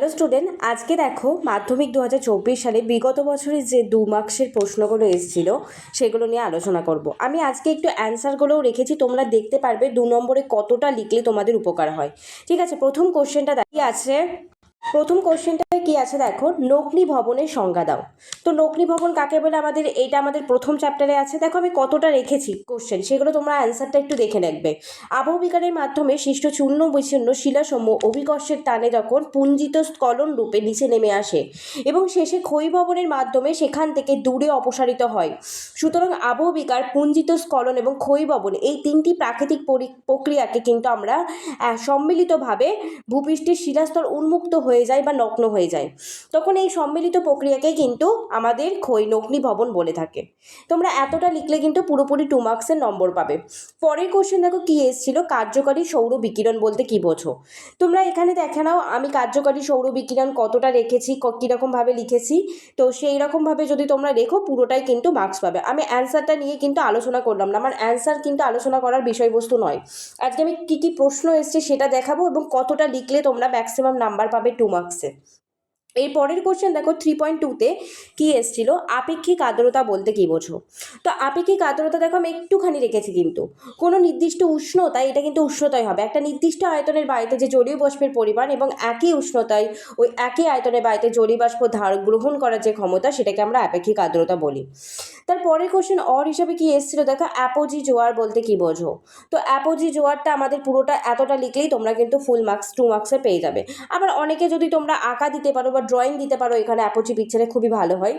Hello student, আজকে দেখো মাধ্যমিক 2024 সালে বিগত বছরের যে 2 মার্কসের প্রশ্নগুলো এসেছিল সেগুলো নিয়ে আলোচনা করব। আমি আজকে একটু অ্যান্সারগুলোও রেখেছি, তোমরা দেখতে পারবে 2 নম্বরে কতটা লিখলে তোমাদের উপকার হয়। ঠিক আছে, প্রথম কোশ্চেনটা কি আছে, দেখো, নকনি ভবনের সংজ্ঞা দাও। তো নকনি ভবন কাকে বলে এইটা আমাদের প্রথম চ্যাপ্টারে আছে। দেখো আমি কতটা রেখেছি কোশ্চেন, সেগুলো তোমরা অ্যান্সারটা একটু দেখে রাখবে। আবহবিকারের মাধ্যমে সৃষ্ট চূর্ণ বিচ্ছিন্ন শিলাসমূহ অভিকর্ষের টানে যখন পুঞ্জিত স্খলন রূপে নিচে নেমে আসে এবং শেষে ক্ষয়ীভবনের মাধ্যমে সেখান থেকে দূরে অপসারিত হয়। সুতরাং আবহবিকার, পুঞ্জিত স্খলন এবং ক্ষয়ীভবন এই তিনটি প্রাকৃতিক প্রক্রিয়াকে কিন্তু আমরা সম্মিলিতভাবে ভূপৃষ্ঠের শিলাস্তর উন্মুক্ত হয়ে যায় বা নগ্ন হয়ে যায়, তখন এই সম্মিলিত প্রক্রিয়াকে কিন্তু আমাদের নগ্নি ভবন বলে থাকে। তোমরা এতটা লিখলে কিন্তু পুরোপুরি 2 মার্কসের নম্বর পাবে। পরের কোশ্চেন দেখো কি এসেছিল, কার্যকারী সৌর বিকিরণ বলতে কি বোঝো। তোমরা এখানে দেখে নাও আমি কার্যকারী সৌর বিকিরণ কতটা রেখেছি, কীরকমভাবে লিখেছি। তো সেই রকমভাবে যদি তোমরা লেখো পুরোটাই কিন্তু মার্কস পাবে। আমি অ্যান্সারটা নিয়ে কিন্তু আলোচনা করলাম না, আমার অ্যান্সার কিন্তু আলোচনা করার বিষয়বস্তু নয়। আজকে আমি কী কী প্রশ্ন এসছে সেটা দেখাবো এবং কতটা লিখলে তোমরা ম্যাক্সিমাম নাম্বার পাবে 2 মার্কসে। এর পরের কোশ্চেন দেখো 3.2-তে কি এসেছিল, আপেক্ষিক আর্দ্রতা বলতে কি বোঝো। তো আপেক্ষিক আর্দ্রতা দেখো আমি একটুখানি রেখেছি, কিন্তু কোনো নির্দিষ্ট উষ্ণতায়, এটা কিন্তু উষ্ণতায় হবে, একটা নির্দিষ্ট আয়তনের বায়ুতে যে জলীয় বাষ্পের পরিমাণ এবং একই উষ্ণতায় ওই একই আয়তনের বায়ুতে জলীয় বাষ্প গ্রহণ করার যে ক্ষমতা, সেটাকে আমরা আপেক্ষিক আর্দ্রতা বলি। তার পরের কোশ্চেন অর হিসাবে কি এসেছিল দেখো, অ্যাপোজি জোয়ার বলতে কি বোঝো। তো অ্যাপোজি জোয়ারটা আমাদের পুরোটা এতটা লিখলেই তোমরা কিন্তু ফুল মার্কস 2 মার্কসে পেয়ে যাবে। আবার অনেকে যদি তোমরা আঁকা দিতে পারো বা ড্রয়িং দিতে পারো এখানে অ্যাপোজি পিকচারে, খুবই ভালো হয়।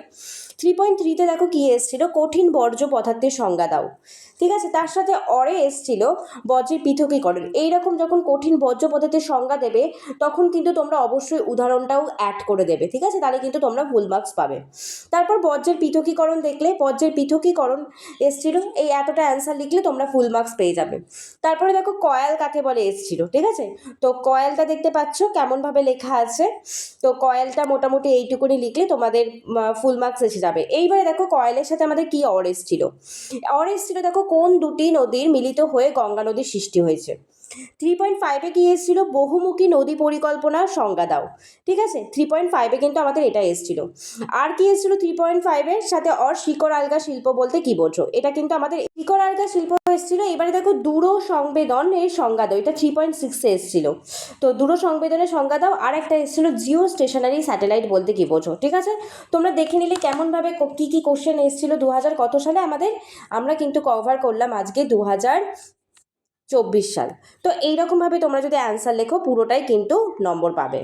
3.3-তে দেখো কি এসেছিল, কঠিন বর্জ্য পদার্থের সংজ্ঞা দাও। ঠিক আছে, তার সাথে অরে এসেছিল বজ্রের পৃথকীকরণ। এইরকম যখন কঠিন বর্জ্য পদার্থের সংজ্ঞা দেবে তখন কিন্তু তোমরা অবশ্যই উদাহরণটাও অ্যাড করে দেবে। ঠিক আছে, তাহলে কিন্তু তোমরা ফুল মার্কস পাবে। তারপর বজ্রের পৃথকীকরণ দেখলে, বজ্রের পৃথকীকরণ এসেছিল, এই এতটা অ্যান্সার লিখলে তোমরা ফুল মার্কস পেয়ে যাবে। তারপরে দেখো কয়েল কাকে বলে এসেছিল। ঠিক আছে, তো কয়েলটা দেখতে পাচ্ছ কেমনভাবে লেখা আছে। তো কয়েলটা মোটামুটি এইটুকুনি লিখলে তোমাদের ফুল মার্কস এসে যাবে। এইবারে দেখো কয়েলের সাথে আমাদের কি অর এসেছিল। অর এসেছিল দেখো, কোন দুটি নদীর মিলিত হয়ে গঙ্গা নদীর সৃষ্টি হয়েছে। 3.5-এ কি এসেছিল, বহুমুখী নদী পরিকল্পনার সংজ্ঞা দাও। ঠিক আছে, 3.5-এ কিন্তু আমাদের এটা এসেছিল। আর কি এসেছিল 3.5-এর সাথে, অর শিকড় আলগা শিল্প বলতে কি বোঝো। এটা কিন্তু আমাদের শিকড় আলগা শিল্প এসেছিল। এবারে দেখো দূর সংবেদন এর সংজ্ঞা দাও, এটা 3.6-এ এসেছিল। তো দূর সংবেদনের সংজ্ঞা দাও। আর একটা এসেছিল জিও স্টেশনারি স্যাটেলাইট বলতে কি বোঝো। ঠিক আছে, তোমরা দেখে নিলে কেমনভাবে কী কী কোশ্চেন এসেছিল 2000 কত সালে আমাদের, আমরা কিন্তু কভার করলাম আজকে 2024 সাল। তো এইরকমভাবে তোমরা যদি অ্যান্সার লেখো পুরোটাই কিন্তু নম্বর পাবে।